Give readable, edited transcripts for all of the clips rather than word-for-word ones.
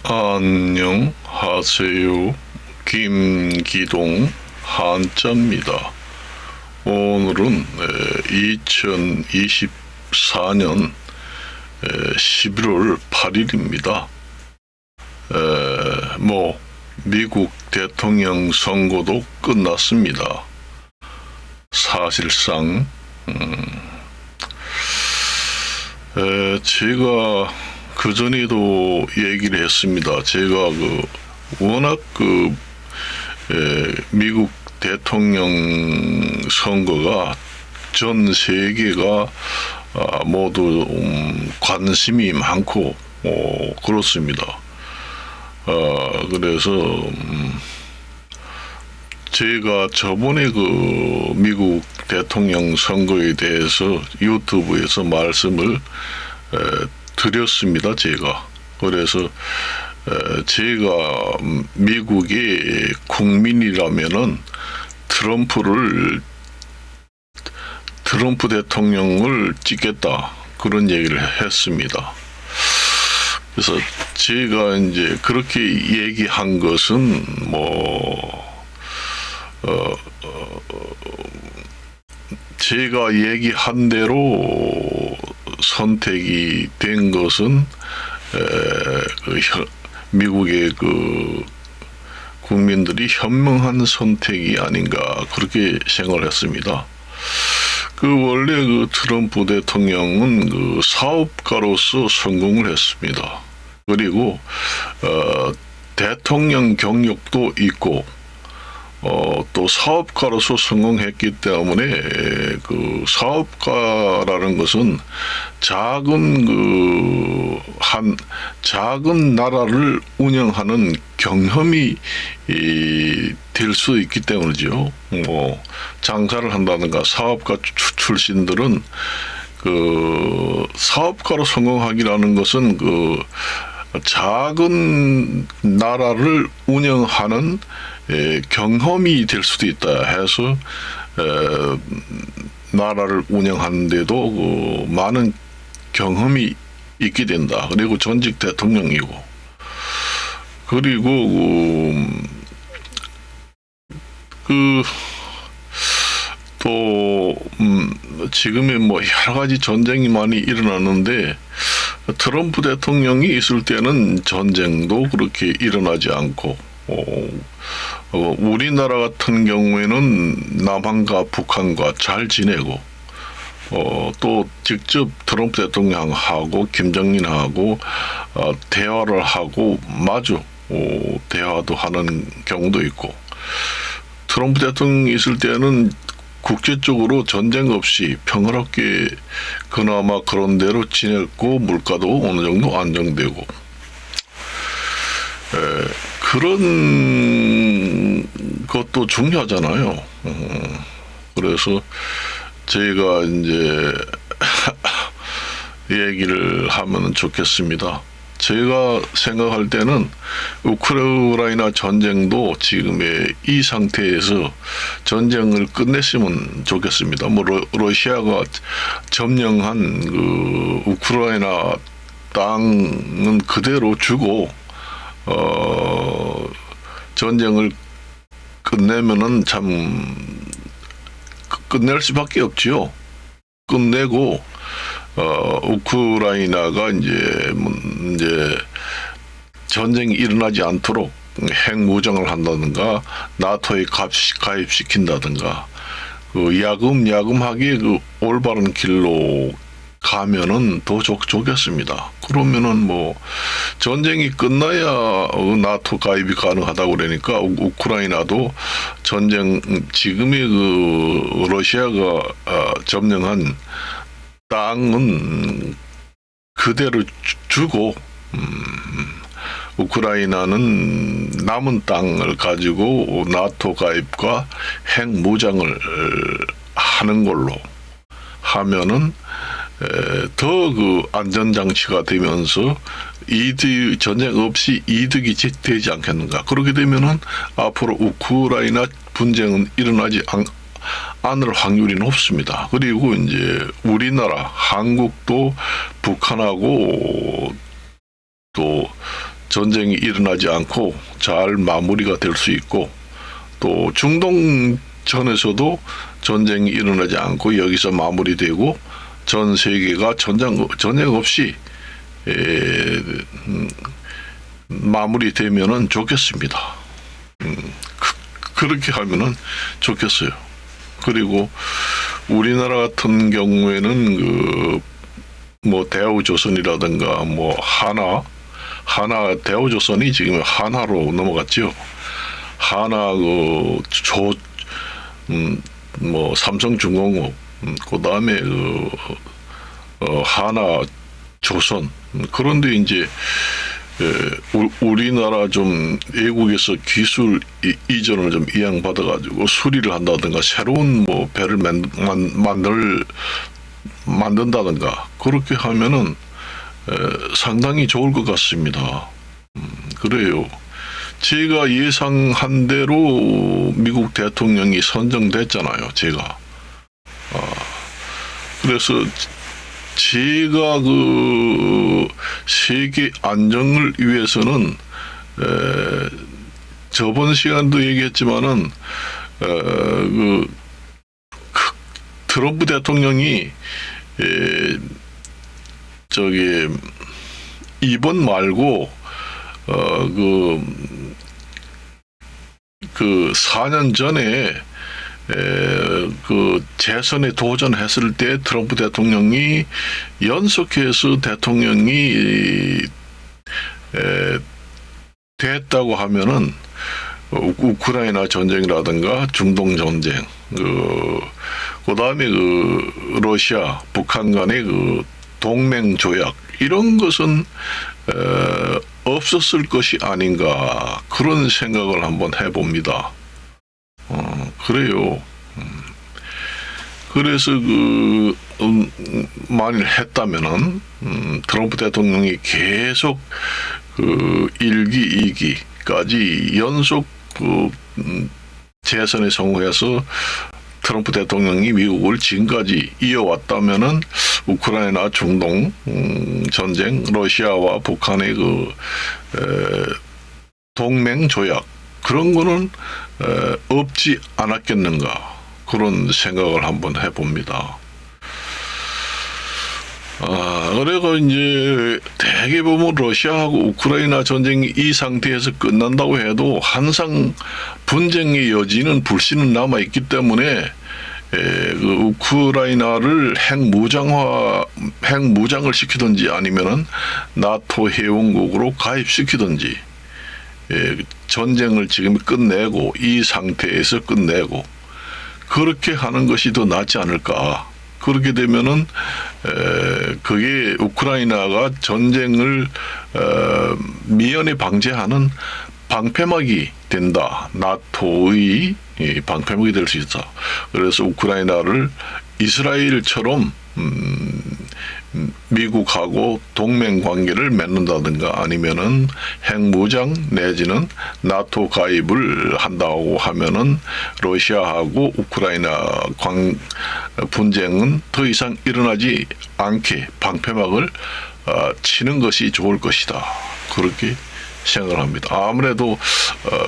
안녕하세요. 김기동 한자입니다. 오늘은 2024년 11월 8일입니다. 미국 대통령 선거도 끝났습니다. 사실상 제가 그전에도 얘기를 했습니다. 제가 워낙 미국 대통령 선거가 전 세계가 모두 관심이 많고 그렇습니다. 그래서 제가 저번에 미국 대통령 선거에 대해서 유튜브에서 말씀을 드렸습니다. 제가 그래서 제가 미국의 국민이라면은 트럼프 대통령을 찍겠다 그런 얘기를 했습니다. 그래서 제가 이제 그렇게 얘기한 것은 제가 얘기한 대로 선택이 된 것은 미국의 국민들이 현명한 선택이 아닌가 그렇게 생각을 했습니다. 원래 트럼프 대통령은 사업가로서 성공을 했습니다. 그리고 대통령 경력도 있고 또 사업가로서 성공했기 때문에 사업가라는 것은 작은 나라를 운영하는 경험이 될 수 있기 때문이죠. 장사를 한다든가 사업가 출신들은 사업가로 성공하기라는 것은 작은 나라를 운영하는 경험이 될 수도 있다 해서 나라를 운영하는데도 많은 경험이 있게 된다. 그리고 전직 대통령이고 그리고 또 지금의 여러 가지 전쟁이 많이 일어났는데 트럼프 대통령이 있을 때는 전쟁도 그렇게 일어나지 않고 우리나라 같은 경우에는 남한과 북한과 잘 지내고 또 직접 트럼프 대통령하고 김정일하고 대화를 하고 마주 대화도 하는 경우도 있고 트럼프 대통령이 있을 때는 국제적으로 전쟁 없이 평화롭게 그나마 그런 대로 지냈고 물가도 어느 정도 안정되고 그런 것도 중요하잖아요. 그래서 제가 이제 얘기를 하면 좋겠습니다. 제가 생각할 때는 우크라이나 전쟁도 지금의 이 상태에서 전쟁을 끝냈으면 좋겠습니다. 러시아가 점령한 우크라이나 땅은 그대로 주고 전쟁을 끝내면은 참 끝낼 수밖에 없지요. 끝내고 우크라이나가 이제 전쟁이 일어나지 않도록 핵무장을 한다든가 나토에 가입시킨다든가 야금야금하게 올바른 길로 가면은 더 좋겠습니다. 그러면은 전쟁이 끝나야 나토 가입이 가능하다고 그러니까 우크라이나도 지금의 러시아가 점령한 땅은 그대로 주고 우크라이나는 남은 땅을 가지고 나토 가입과 핵 무장을 하는 걸로 하면은 더 안전장치가 되면서 전쟁 없이 이득이 되지 않겠는가. 그렇게 되면은 앞으로 우크라이나 분쟁은 일어나지 않을 확률이 높습니다. 그리고 이제 우리나라, 한국도 북한하고 또 전쟁이 일어나지 않고 잘 마무리가 될 수 있고, 또 중동전에서도 전쟁이 일어나지 않고 여기서 마무리되고 전 세계가 전쟁 없이 마무리되면은 좋겠습니다. 그렇게 하면은 좋겠어요. 그리고 우리나라 같은 경우에는 대우조선이라든가 하나 대우조선이 지금 한화로 넘어갔죠. 하나 삼성중공업, 그다음에 하나조선. 그런데 이제 우리나라 좀 외국에서 기술 이전을 좀 이양받아가지고 수리를 한다든가 새로운 배를 만든다든가 그렇게 하면은 상당히 좋을 것 같습니다. 그래요. 제가 예상한 대로 미국 대통령이 선정됐잖아요. 제가. 그래서 제가 세계 안정을 위해서는 저번 시간도 얘기했지만은 트럼프 대통령이 이번 말고 4년 전에 재선에 도전했을 때 트럼프 대통령이 연속해서 대통령이 됐다고 하면은 우크라이나 전쟁이라든가 중동 전쟁, 그다음에 러시아, 북한 간의 동맹 조약 이런 것은 없었을 것이 아닌가 그런 생각을 한번 해봅니다. 그래요. 그래서 만일 했다면은 트럼프 대통령이 계속 1기, 2기까지 연속 재선에 성공해서 트럼프 대통령이 미국을 지금까지 이어왔다면은 우크라이나 중동 전쟁, 러시아와 북한의 동맹 조약 그런 거는 없지 않았겠는가 그런 생각을 한번 해봅니다. 그래가 이제 대개 보면 러시아하고 우크라이나 전쟁이 이 상태에서 끝난다고 해도 항상 분쟁의 여지는 불씨는 남아 있기 때문에 우크라이나를 핵무장을 시키든지 아니면은 나토 회원국으로 가입시키든지 전쟁을 지금 끝내고 이 상태에서 끝내고 그렇게 하는 것이 더 낫지 않을까. 그렇게 되면은 그게 우크라이나가 전쟁을 미연에 방지하는 방패막이 된다. 나토의 방패막이 될 수 있다. 그래서 우크라이나를 이스라엘처럼 미국하고 동맹 관계를 맺는다든가 아니면은 핵무장 내지는 나토 가입을 한다고 하면은 러시아하고 우크라이나 분쟁은 더 이상 일어나지 않게 방패막을 치는 것이 좋을 것이다. 그렇게 생각을 합니다. 아무래도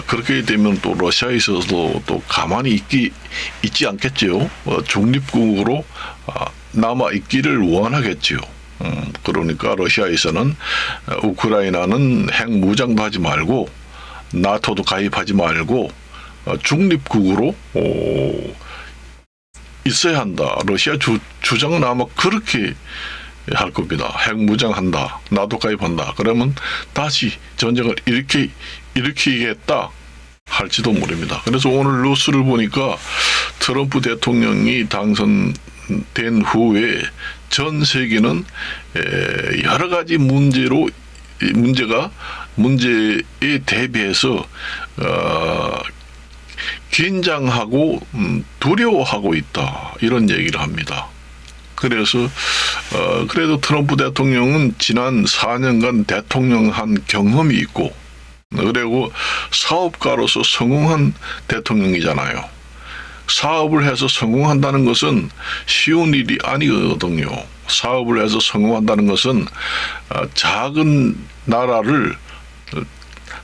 그렇게 되면 또 러시아에 있어서도 또 가만히 있지 않겠죠. 중립국으로 남아 있기를 원하겠지요. 그러니까 러시아에서는 우크라이나는 핵무장도 하지 말고 나토도 가입하지 말고 중립국으로 있어야 한다. 러시아 주장은 아마 그렇게 할 겁니다. 핵무장한다. 나토 가입한다. 그러면 다시 전쟁을 일으키겠다 할지도 모릅니다. 그래서 오늘 뉴스를 보니까 트럼프 대통령이 당선된 후에 전 세계는 여러 가지 문제에 대비해서 긴장하고 두려워하고 있다 이런 얘기를 합니다. 그래서 그래도 트럼프 대통령은 지난 4년간 대통령한 경험이 있고 그리고 사업가로서 성공한 대통령이잖아요. 사업을 해서 성공한다는 것은 쉬운 일이 아니거든요. 사업을 해서 성공한다는 것은 작은 나라를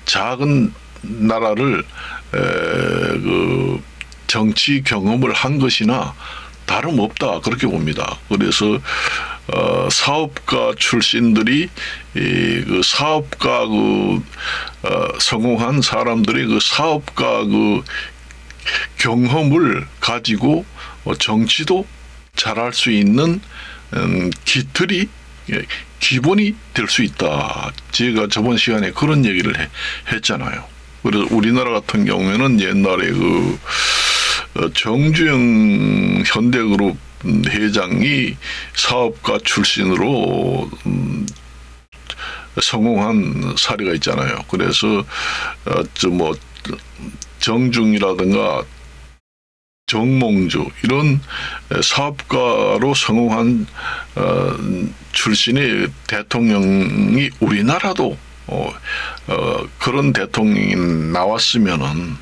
작은 나라를 그 정치 경험을 한 것이나 다름없다 그렇게 봅니다. 그래서 사업가 출신들이 그 사업가 성공한 사람들의 그 사업가 그 경험을 가지고 정치도 잘할 수 있는 기틀이 기본이 될 수 있다. 제가 저번 시간에 그런 얘기를 했잖아요. 그래서 우리나라 같은 경우에는 옛날에 그 정주영 현대그룹 회장이 사업가 출신으로 성공한 사례가 있잖아요. 그래서 정중이라든가 정몽주 이런 사업가로 성공한 출신의 대통령이 우리나라도 그런 대통령이 나왔으면은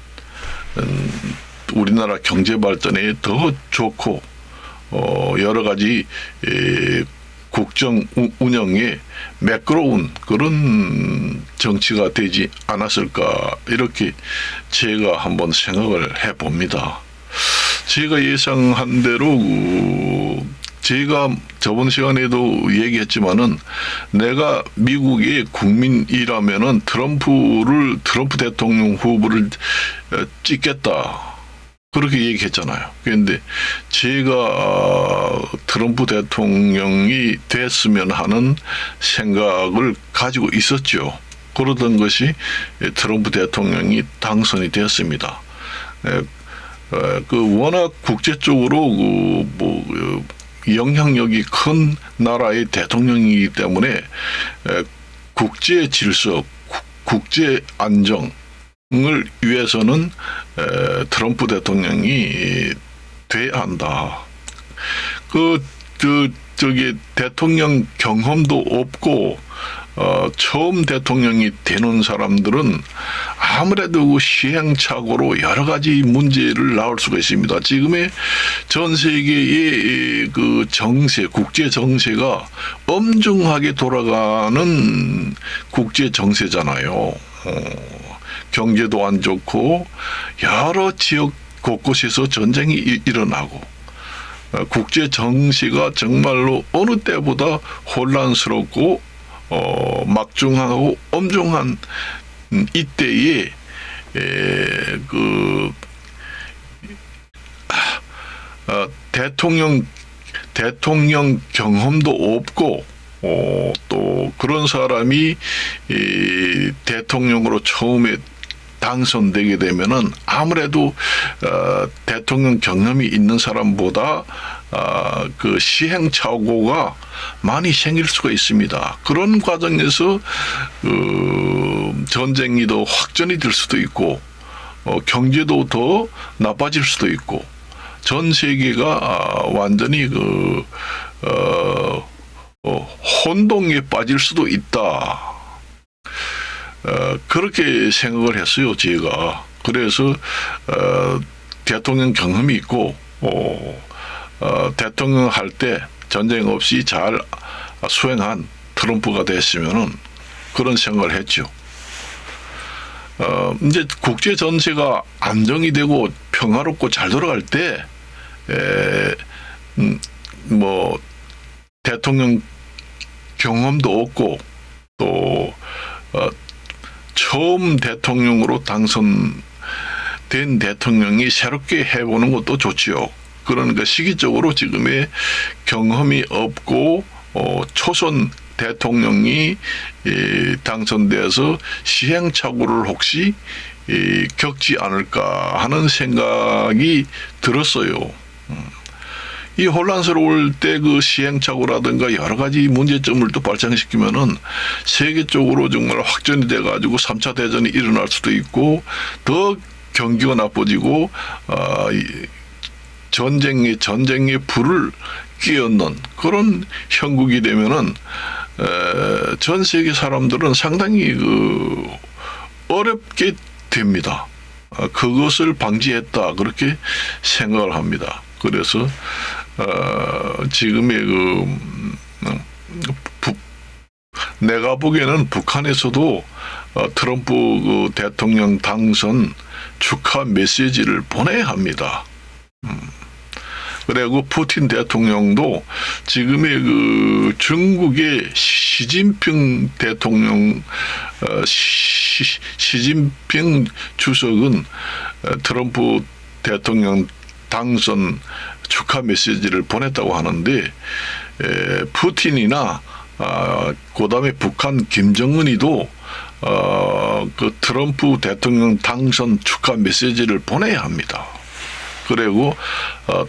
우리나라 경제 발전에 더 좋고 여러 가지 국정 운영에 매끄러운 그런 정치가 되지 않았을까 이렇게 제가 한번 생각을 해봅니다. 제가 예상한 대로 제가 저번 시간에도 얘기했지만은 내가 미국의 국민이라면은 트럼프 대통령 후보를 찍겠다. 그렇게 얘기했잖아요. 그런데 제가 트럼프 대통령이 됐으면 하는 생각을 가지고 있었죠. 그러던 것이 트럼프 대통령이 당선이 되었습니다. 워낙 국제적으로 영향력이 큰 나라의 대통령이기 때문에 국제 질서, 국제 안정 을 위해서는 트럼프 대통령이 돼야 한다. 대통령 경험도 없고 처음 대통령이 되는 사람들은 아무래도 시행착오로 여러 가지 문제를 낳을 수가 있습니다. 지금의 전 세계의 그 정세, 국제 정세가 엄중하게 돌아가는 국제 정세잖아요. 경제도 안 좋고 여러 지역 곳곳에서 전쟁이 일어나고 국제 정세가 정말로 어느 때보다 혼란스럽고 막중하고 엄중한 이때에 대통령 경험도 없고 또 그런 사람이 대통령으로 처음에 당선되게 되면은 아무래도 대통령 경험이 있는 사람보다 그 시행착오가 많이 생길 수가 있습니다. 그런 과정에서 전쟁이 더 확전이 될 수도 있고 경제도 더 나빠질 수도 있고 전 세계가 완전히 혼동에 빠질 수도 있다. 그렇게 생각을 했어요, 제가. 그래서 대통령 경험이 있고 대통령 할 때 전쟁 없이 잘 수행한 트럼프가 됐으면은 그런 생각을 했죠. 이제 국제 전세가 안정이 되고 평화롭고 잘 돌아갈 때 대통령 경험도 없고 또 처음 대통령으로 당선된 대통령이 새롭게 해보는 것도 좋지요. 그러니까 시기적으로 지금의 경험이 없고 초선 대통령이 당선돼서 시행착오를 혹시 겪지 않을까 하는 생각이 들었어요. 이 혼란스러울 때 그 시행착오라든가 여러 가지 문제점을 또 발생시키면은 세계적으로 정말 확전이 돼가지고 3차 대전이 일어날 수도 있고 더 경기가 나빠지고 전쟁에 불을 끼얹는 그런 형국이 되면은 전 세계 사람들은 상당히 어렵게 됩니다. 그것을 방지했다 그렇게 생각을 합니다. 그래서 지금의 내가 보기에는 북한에서도 트럼프 그 대통령 당선 축하 메시지를 보내야 합니다. 그리고 푸틴 대통령도 지금의 그 중국의 시진핑 대통령, 시진핑 주석은 트럼프 대통령 당선 축하 메시지를 보냈다고 하는데, 푸틴이나 그다음에 북한 김정은이도 그 트럼프 대통령 당선 축하 메시지를 보내야 합니다. 그리고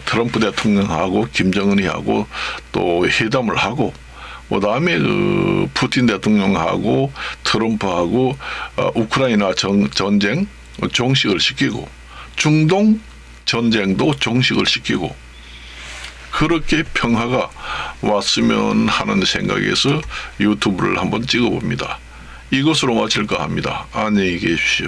트럼프 대통령하고 김정은이하고 또 회담을 하고, 그다음에 그 푸틴 대통령하고 트럼프하고 우크라이나 전쟁 종식을 시키고, 중동 전쟁도 종식을 시키고, 그렇게 평화가 왔으면 하는 생각에서 유튜브를 한번 찍어봅니다. 이것으로 마칠까 합니다. 안녕히 계십시오.